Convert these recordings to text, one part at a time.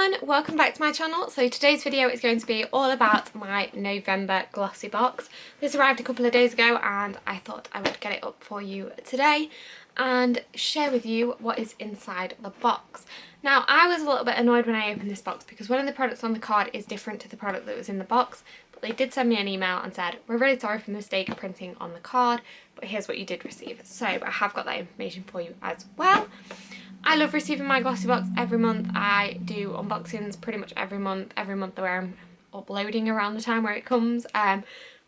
everyone, welcome back to my channel. So today's video is going to be all about my November glossy box. This arrived a couple of days ago and I thought I would get it up for you today and share with you what is inside the box. Now, I was a little bit annoyed when I opened this box because one of the products on the card is different to the product that was in the box, but they did send me an email and said, we're really sorry for the mistake printing on the card, but here's what you did receive. So I have got that information for you as well. I love receiving my Glossybox every month. I do unboxings pretty much every month where I'm uploading around the time where it comes.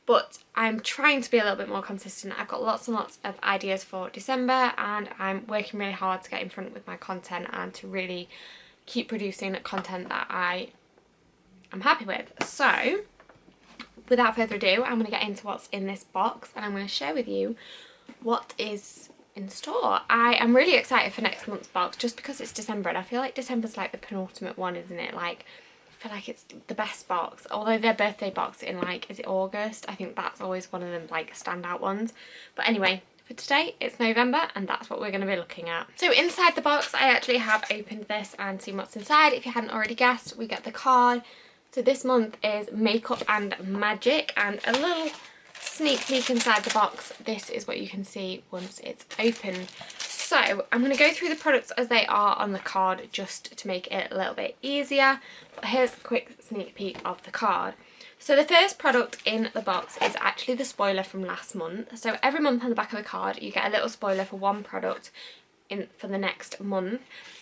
But I'm trying to be a little bit more consistent. I've got lots and lots of ideas for December and I'm working really hard to get in front with my content and to really keep producing content that I am happy with. So without further ado, I'm going to get into what's in this box and I'm going to share with you what is in store. I am really excited for next month's box just because it's December and I feel like December's like the penultimate one, isn't it? Like, I feel like it's the best box, although their birthday box in like, is it August? I think that's always one of them like standout ones. But anyway, for today it's November and that's what we're going to be looking at. So inside the box I actually have opened this and seen what's inside. If you hadn't already guessed, we get the card. So this month is Makeup and Magic, and a little sneak peek inside the box. This is what you can see once it's open. So I'm going to go through the products as they are on the card just to make it a little bit easier. But here's a quick sneak peek of the card. So the first product in the box is actually the spoiler from last month. So every month on the back of the card you get a little spoiler for one product for the next month,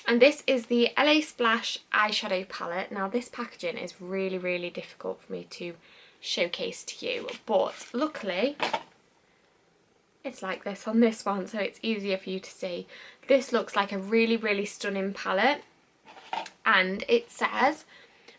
and this is the LA Splash eyeshadow palette. Now this packaging is really difficult for me to showcase to you, but luckily it's like this on this one, so it's easier for you to see. This looks like a really stunning palette, and it says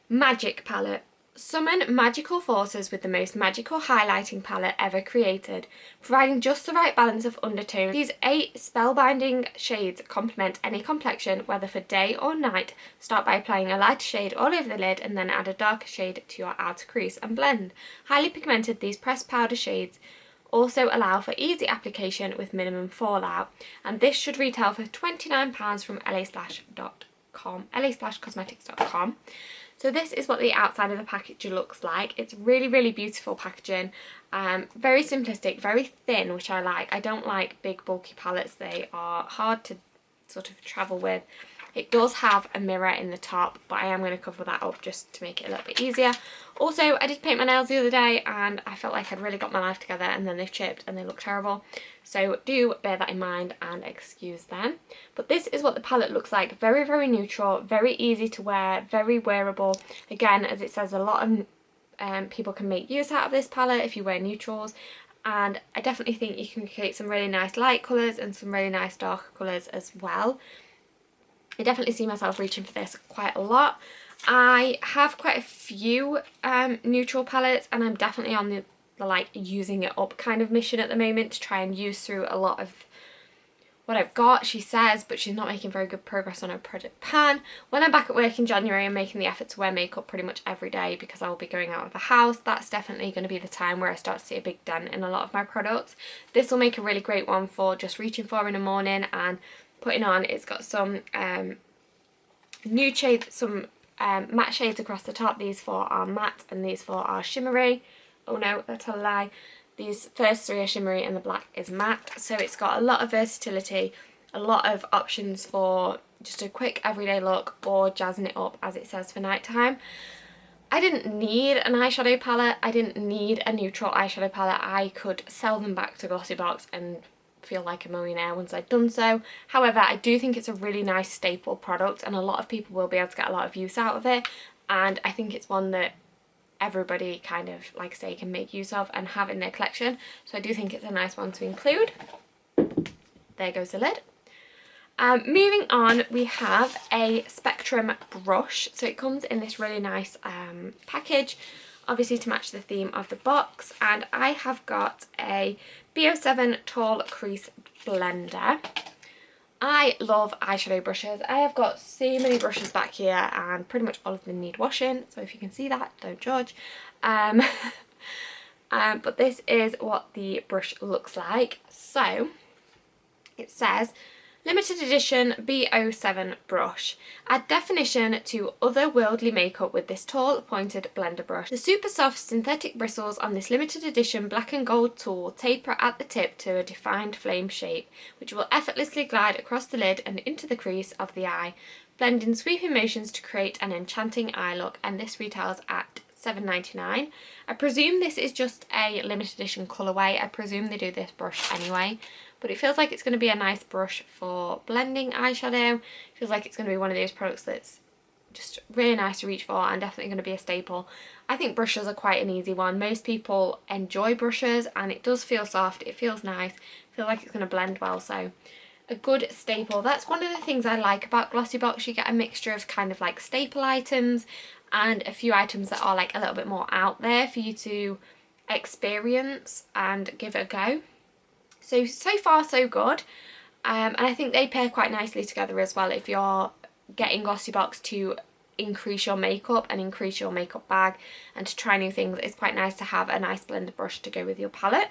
Magic Palette. Summon magical forces with the most magical highlighting palette ever created, providing just the right balance of undertones. These 8 spellbinding shades complement any complexion, whether for day or night. Start by applying a lighter shade all over the lid and then add a darker shade to your outer crease and blend. Highly pigmented, these pressed powder shades also allow for easy application with minimum fallout, and this should retail for £29 from lasplashcosmetics.com. So this is what the outside of the package looks like. It's really beautiful packaging, very simplistic, very thin, which I like. I don't like big bulky palettes, they are hard to sort of travel with. It does have a mirror in the top, but I am going to cover that up just to make it a little bit easier. Also, I did paint my nails the other day and I felt like I'd really got my life together and then they've chipped and they look terrible. So do bear that in mind and excuse them. But this is what the palette looks like. Very neutral, very easy to wear, very wearable. Again, as it says, a lot of people can make use out of this palette if you wear neutrals. And I definitely think you can create some really nice light colours and some really nice dark colours as well. I definitely see myself reaching for this quite a lot. I have quite a few neutral palettes and I'm definitely on the like using it up kind of mission at the moment to try and use through a lot of what I've got, she says, but she's not making very good progress on her project pan. When I'm back at work in January, I'm making the effort to wear makeup pretty much every day because I will be going out of the house. That's definitely going to be the time where I start to see a big dent in a lot of my products. This will make a really great one for just reaching for in the morning and putting on. It's got some nude shades, some matte shades across the top. These 4 are matte and these 4 are shimmery. Oh no, that's a lie. These first 3 are shimmery and the black is matte. So it's got a lot of versatility, a lot of options for just a quick everyday look or jazzing it up as it says for nighttime. I didn't need an eyeshadow palette. I didn't need a neutral eyeshadow palette. I could sell them back to Glossybox and feel like a millionaire once I'd done so. However, I do think it's a really nice staple product and a lot of people will be able to get a lot of use out of it, and I think it's one that everybody kind of, like I say, can make use of and have in their collection, so I do think it's a nice one to include. There goes the lid. Moving on, we have a Spectrum brush. So it comes in this really nice package, obviously to match the theme of the box, and I have got a BO7 Tall Crease Blender. I love eyeshadow brushes. I have got so many brushes back here and pretty much all of them need washing, so if you can see that, don't judge. But this is what the brush looks like. So it says Limited edition B07 brush. Add definition to otherworldly makeup with this tall pointed blender brush. The super soft synthetic bristles on this limited edition black and gold tool taper at the tip to a defined flame shape, which will effortlessly glide across the lid and into the crease of the eye. Blend in sweeping motions to create an enchanting eye look, and this retails at $7.99. I presume this is just a limited edition colourway. I presume they do this brush anyway. But it feels like it's going to be a nice brush for blending eyeshadow. It feels like it's going to be one of those products that's just really nice to reach for and definitely going to be a staple. I think brushes are quite an easy one. Most people enjoy brushes and it does feel soft, it feels nice, I feel like it's going to blend well, so a good staple. That's one of the things I like about Glossybox. You get a mixture of kind of like staple items and a few items that are like a little bit more out there for you to experience and give it a go. So far so good, and I think they pair quite nicely together as well. If you're getting Glossybox to increase your makeup and increase your makeup bag and to try new things, it's quite nice to have a nice blender brush to go with your palette.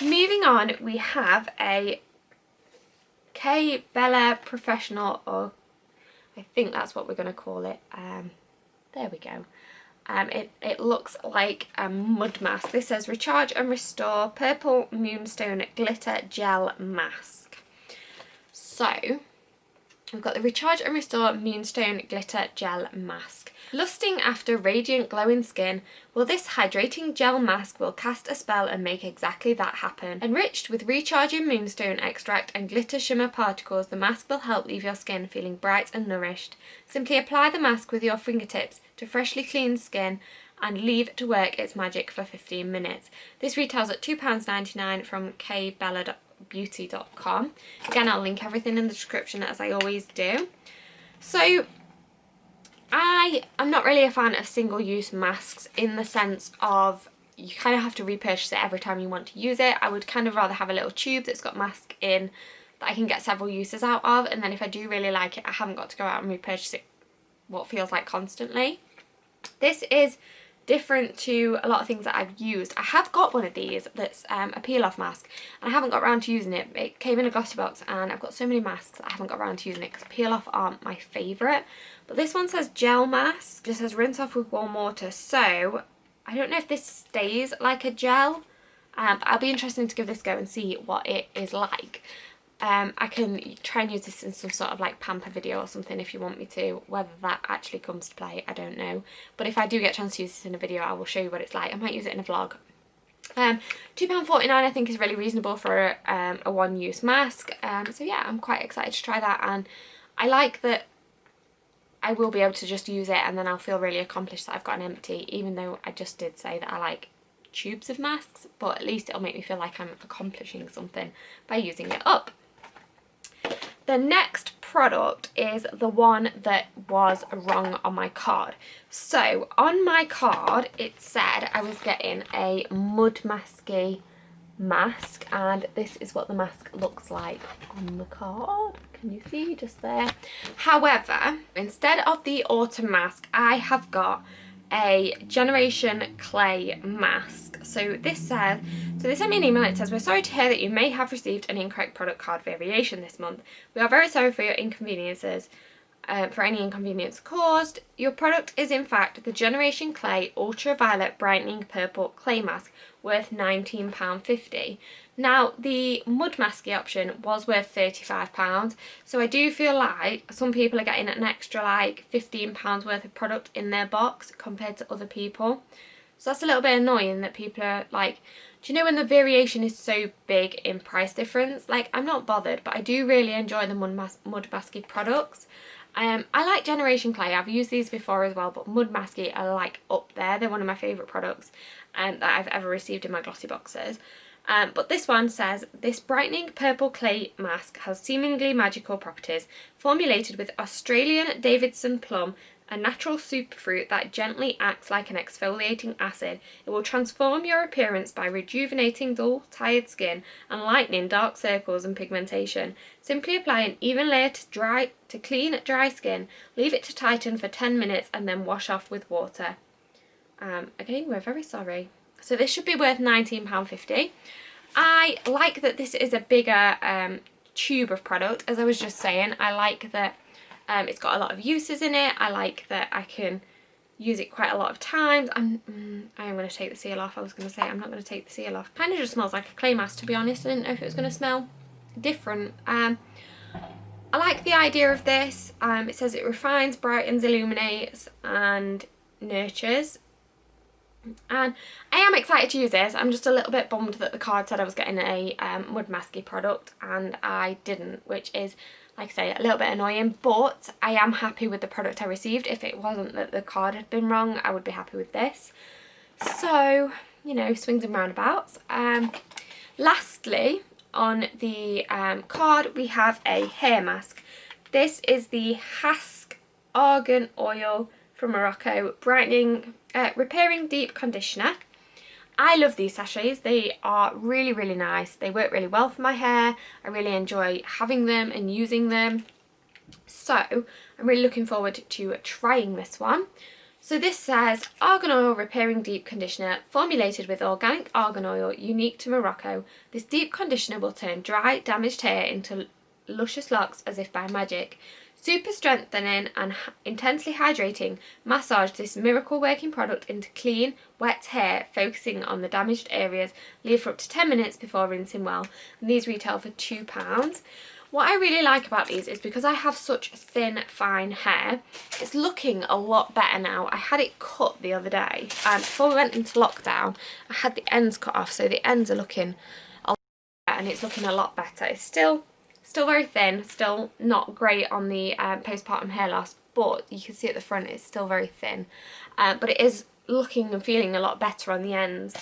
Moving on, we have a K Bella Professional, or I think that's what we're going to call it. There we go. It looks like a mud mask. This says Recharge and Restore Purple Moonstone Glitter Gel Mask. So we've got the Recharge and Restore Moonstone Glitter Gel Mask. Lusting after radiant glowing skin, well, this hydrating gel mask will cast a spell and make exactly that happen. Enriched with recharging moonstone extract and glitter shimmer particles, the mask will help leave your skin feeling bright and nourished. Simply apply the mask with your fingertips to freshly clean skin and leave it to work its magic for 15 minutes. This retails at £2.99 from kbellabeauty.com. Again, I'll link everything in the description as I always do. So I am not really a fan of single-use masks in the sense of you kind of have to repurchase it every time you want to use it. I would kind of rather have a little tube that's got mask in that I can get several uses out of, and then if I do really like it, I haven't got to go out and repurchase it what feels like constantly. This is different to a lot of things that I've used. I have got one of these that's a peel-off mask, and I haven't got around to using it. It came in a Glossybox, and I've got so many masks that I haven't got around to using it because peel-off aren't my favourite. But this one says gel mask. It just says rinse off with warm water. So I don't know if this stays like a gel, but I'll be interested to give this a go and see what it is like. I can try and use this in some sort of like pamper video or something if you want me to. Whether that actually comes to play, I don't know. But if I do get a chance to use this in a video, I will show you what it's like. I might use it in a vlog. £2.49 I think is really reasonable for a one-use mask. So yeah, I'm quite excited to try that, and I like that I will be able to just use it and then I'll feel really accomplished that I've got an empty, even though I just did say that I like tubes of masks, but at least it'll make me feel like I'm accomplishing something by using it up. The next product is the one that was wrong on my card. So on my card it said I was getting a mud masky mask, and this is what the mask looks like on the card. Can you see just there? However, instead of the autumn mask, I have got a Generation Clay mask. So this says, so they sent me an email. It says, we're sorry to hear that you may have received an incorrect product card variation this month. We are very sorry for your inconveniences, for any inconvenience caused. Your product is in fact the Generation Clay Ultraviolet Brightening Purple Clay Mask, worth £19.50. Now the mud masky option was worth £35, so I do feel like some people are getting an extra like £15 worth of product in their box compared to other people. So that's a little bit annoying that people are like, do you know when the variation is so big in price difference? Like, I'm not bothered, but I do really enjoy the mud masky products. I like Generation Clay. I've used these before as well, but mud masky are like up there. They're one of my favourite products that I've ever received in my glossy boxes. But this one says, this brightening purple clay mask has seemingly magical properties. Formulated with Australian Davidson plum, a natural superfruit that gently acts like an exfoliating acid, it will transform your appearance by rejuvenating dull, tired skin and lightening dark circles and pigmentation. Simply apply an even layer to clean dry skin, leave it to tighten for 10 minutes and then wash off with water. Again, we're very sorry. So this should be worth £19.50. I like that this is a bigger tube of product. As I was just saying, I like that it's got a lot of uses in it. I like that I can use it quite a lot of times. I am going to take the seal off. I was going to say I'm not going to take the seal off. Kind of just smells like a clay mask, to be honest. I didn't know if it was going to smell different. I like the idea of this. It says it refines, brightens, illuminates and nurtures. And I am excited to use this. I'm just a little bit bummed that the card said I was getting a mud masky product and I didn't, which is, like I say, a little bit annoying, but I am happy with the product I received. If it wasn't that the card had been wrong, I would be happy with this. So, you know, swings and roundabouts. Lastly, on the card, we have a hair mask. This is the HASK Argan Oil from Morocco Brightening Repairing Deep Conditioner. I love these sachets. They are really, really nice. They work really well for my hair. I really enjoy having them and using them. So I'm really looking forward to trying this one. So this says Argan Oil Repairing Deep Conditioner, formulated with organic argan oil unique to Morocco. This deep conditioner will turn dry, damaged hair into luscious locks as if by magic. Super strengthening and intensely hydrating, massage this miracle working product into clean, wet hair, focusing on the damaged areas. Leave for up to 10 minutes before rinsing well. And these retail for £2. What I really like about these is because I have such thin, fine hair, it's looking a lot better now. I had it cut the other day. Before we went into lockdown, I had the ends cut off, so the ends are looking a lot better and it's looking a lot better. It's still very thin, still not great on the postpartum hair loss, but you can see at the front it's still very thin. But it is looking and feeling a lot better on the ends.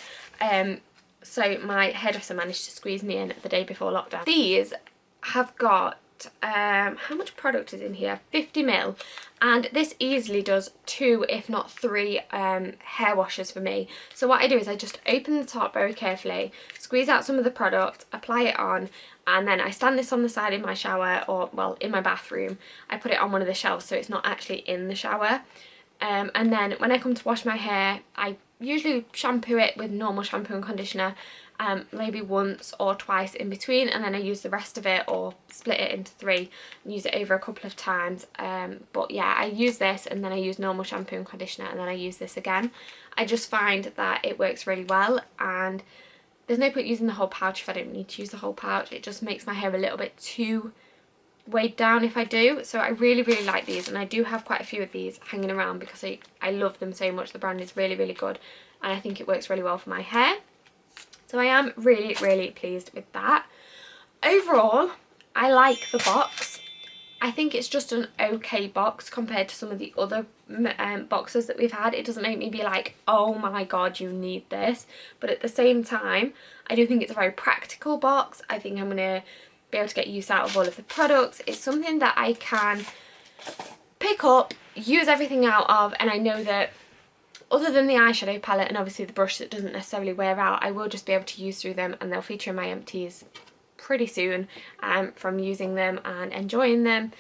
So my hairdresser managed to squeeze me in the day before lockdown. These have got, how much product is in here? 50ml, and this easily does 2 if not 3 hair washes for me. So what I do is I just open the top very carefully, squeeze out some of the product, apply it on, and then I stand this on the side in my shower, or well, in my bathroom. I put it on one of the shelves so it's not actually in the shower. And then when I come to wash my hair, I usually shampoo it with normal shampoo and conditioner, maybe once or twice in between, and then I use the rest of it or split it into 3 and use it over a couple of times. But yeah, I use this and then I use normal shampoo and conditioner and then I use this again. I just find that it works really well, and there's no point using the whole pouch if I don't need to use the whole pouch. It just makes my hair a little bit too weighed down if I do. So I really, really like these, and I do have quite a few of these hanging around because I love them so much. The brand is really, really good and I think it works really well for my hair. So I am really, really pleased with that. Overall, I like the box. I think it's just an okay box compared to some of the other boxes that we've had. It doesn't make me be like, oh my god, you need this. But at the same time, I do think it's a very practical box. I think I'm going to be able to get use out of all of the products. It's something that I can pick up, use everything out of, and I know that other than the eyeshadow palette and obviously the brush that doesn't necessarily wear out, I will just be able to use through them, and they'll feature in my empties pretty soon from using them and enjoying them.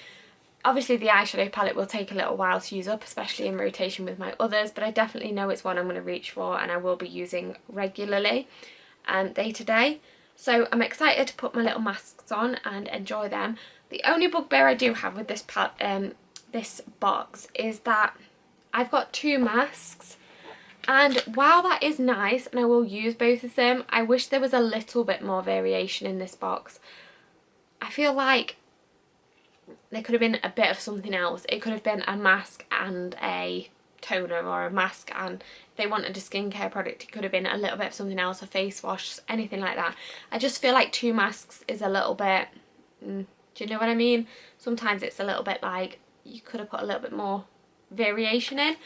Obviously the eyeshadow palette will take a little while to use up, especially in rotation with my others, but I definitely know it's one I'm going to reach for and I will be using regularly day to day. So I'm excited to put my little masks on and enjoy them. The only bugbear I do have with this box is that I've got 2 masks, and while that is nice and I will use both of them, I wish there was a little bit more variation in this box. I feel like there could have been a bit of something else. It could have been a mask and a toner, or a mask and if they wanted a skincare product it could have been a little bit of something else, a face wash, anything like that. I just feel like 2 masks is a little bit, do you know what I mean? Sometimes it's a little bit like you could have put a little bit more variation in,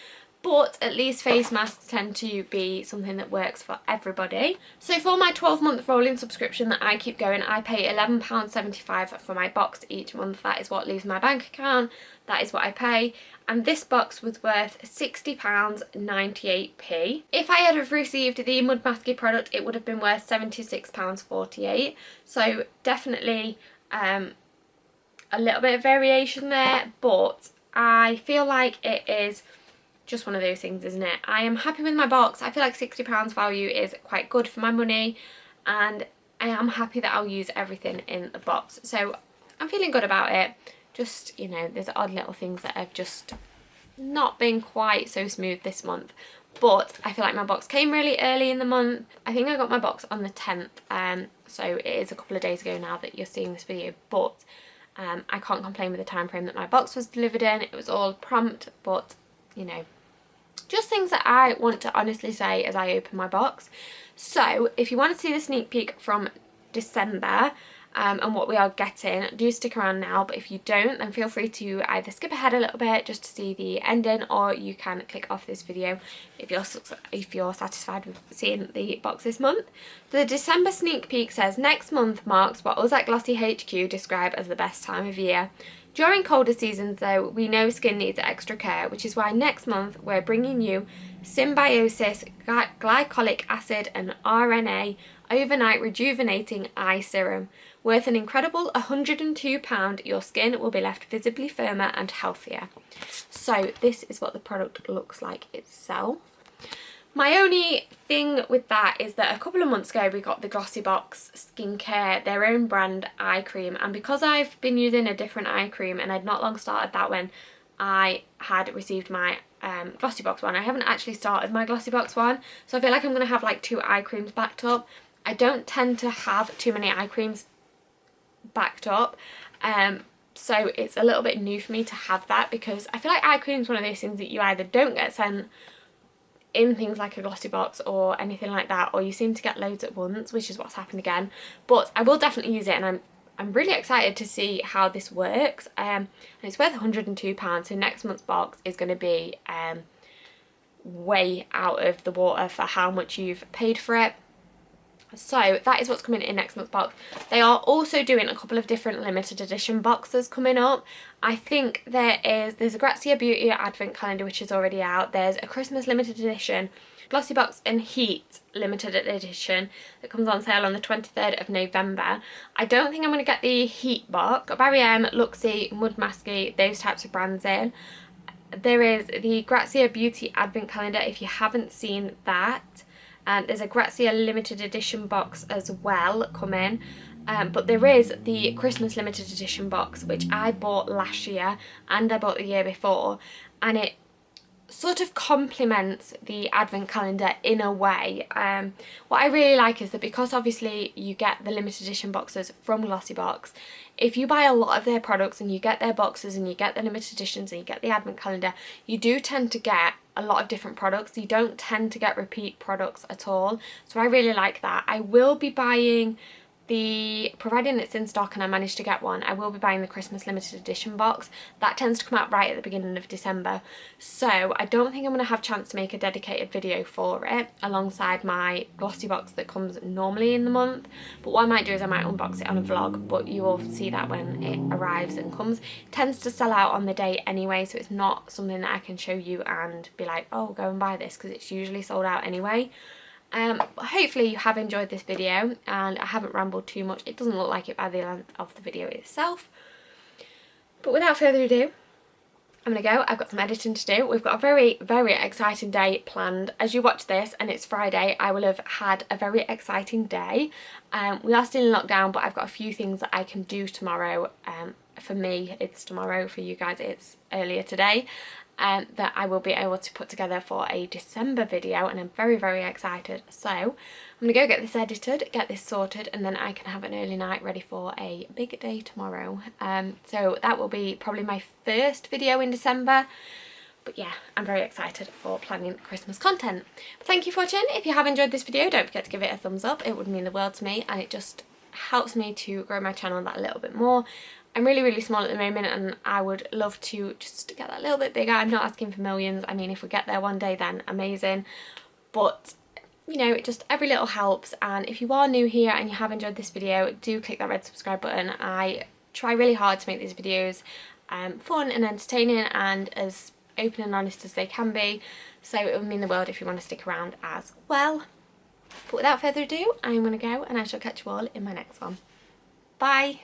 but at least face masks tend to be something that works for everybody. So for my 12-month rolling subscription that I keep going, I pay £11.75 for my box each month. That is what leaves my bank account, that is what I pay, and this box was worth £60.98p. If I had have received the Mud Masky product, it would have been worth £76.48, so definitely a little bit of variation there, but I feel like it is just one of those things, isn't it? I am happy with my box. I feel like £60 value is quite good for my money, and I am happy that I'll use everything in the box. So I'm feeling good about it. Just, you know, there's odd little things that have just not been quite so smooth this month. But I feel like my box came really early in the month. I think I got my box on the 10th. So it is a couple of days ago now that you're seeing this video. But I can't complain with the time frame that my box was delivered in. It was all prompt, but, you know, just things that I want to honestly say as I open my box. So if you want to see the sneak peek from December and what we are getting, do stick around now. But if you don't, then feel free to either skip ahead a little bit just to see the ending, or you can click off this video if you're satisfied with seeing the box this month. The December sneak peek says, next month marks what us at Glossy HQ describe as the best time of year. During colder seasons though, we know skin needs extra care, which is why next month we're bringing you Symbiosis Glycolic Acid and RNA Overnight Rejuvenating Eye Serum. Worth an incredible £102, your skin will be left visibly firmer and healthier. So this is what the product looks like itself. My only thing with that is that a couple of months ago we got the Glossybox skincare, their own brand eye cream, and because I've been using a different eye cream and I'd not long started that when I had received my Glossybox one, I haven't actually started my Glossybox one, so I feel like I'm going to have like 2 eye creams backed up. I don't tend to have too many eye creams backed up, so it's a little bit new for me to have that, because I feel like eye cream is one of those things that you either don't get sent in things like a Glossybox or anything like that, or you seem to get loads at once, which is what's happened again. But I will definitely use it, and I'm really excited to see how this works. And it's worth £102, so next month's box is going to be way out of the water for how much you've paid for it. So that is what's coming in next month's box. They are also doing a couple of different limited edition boxes coming up. I think there's a Grazia Beauty advent calendar which is already out. There's a Christmas limited edition, Glossybox and Heat limited edition that comes on sale on the 23rd of November. I don't think I'm going to get the Heat box. Got Barry M, Luxie, Mud Masky, those types of brands in. There is the Grazia Beauty advent calendar if you haven't seen that. There's a Grazia limited edition box as well coming, but there is the Christmas limited edition box which I bought last year and I bought the year before, and it sort of complements the advent calendar in a way. What I really like is that because obviously you get the limited edition boxes from Glossybox, if you buy a lot of their products and you get their boxes and you get the limited editions and you get the advent calendar, you do tend to get a lot of different products. You don't tend to get repeat products at all, so I really like that. I will be buying providing it's in stock and I manage to get one, I will be buying the Christmas limited edition box. That tends to come out right at the beginning of December, so I don't think I'm going to have a chance to make a dedicated video for it alongside my glossy box that comes normally in the month. But what I might do is I might unbox it on a vlog, but you will see that when it arrives and comes. It tends to sell out on the day anyway, so it's not something that I can show you and be like, oh, go and buy this, because it's usually sold out anyway. Hopefully you have enjoyed this video and I haven't rambled too much. It doesn't look like it by the length of the video itself. But without further ado, I'm going to go. I've got some editing to do. We've got a very, very exciting day planned. As you watch this and it's Friday, I will have had a very exciting day. We are still in lockdown, but I've got a few things that I can do tomorrow. For me, it's tomorrow. For you guys, it's earlier today. That I will be able to put together for a December video, and I'm very, very excited. So I'm going to go get this edited, get this sorted, and then I can have an early night ready for a big day tomorrow. So that will be probably my first video in December. But yeah, I'm very excited for planning Christmas content. But thank you for watching. If you have enjoyed this video, don't forget to give it a thumbs up. It would mean the world to me, and it just helps me to grow my channel that little bit more. I'm really, really small at the moment and I would love to just get that a little bit bigger. I'm not asking for millions. I mean, if we get there one day, then amazing. But, you know, every little helps. And if you are new here and you have enjoyed this video, do click that red subscribe button. I try really hard to make these videos fun and entertaining and as open and honest as they can be. So it would mean the world if you want to stick around as well. But without further ado, I'm going to go and I shall catch you all in my next one. Bye!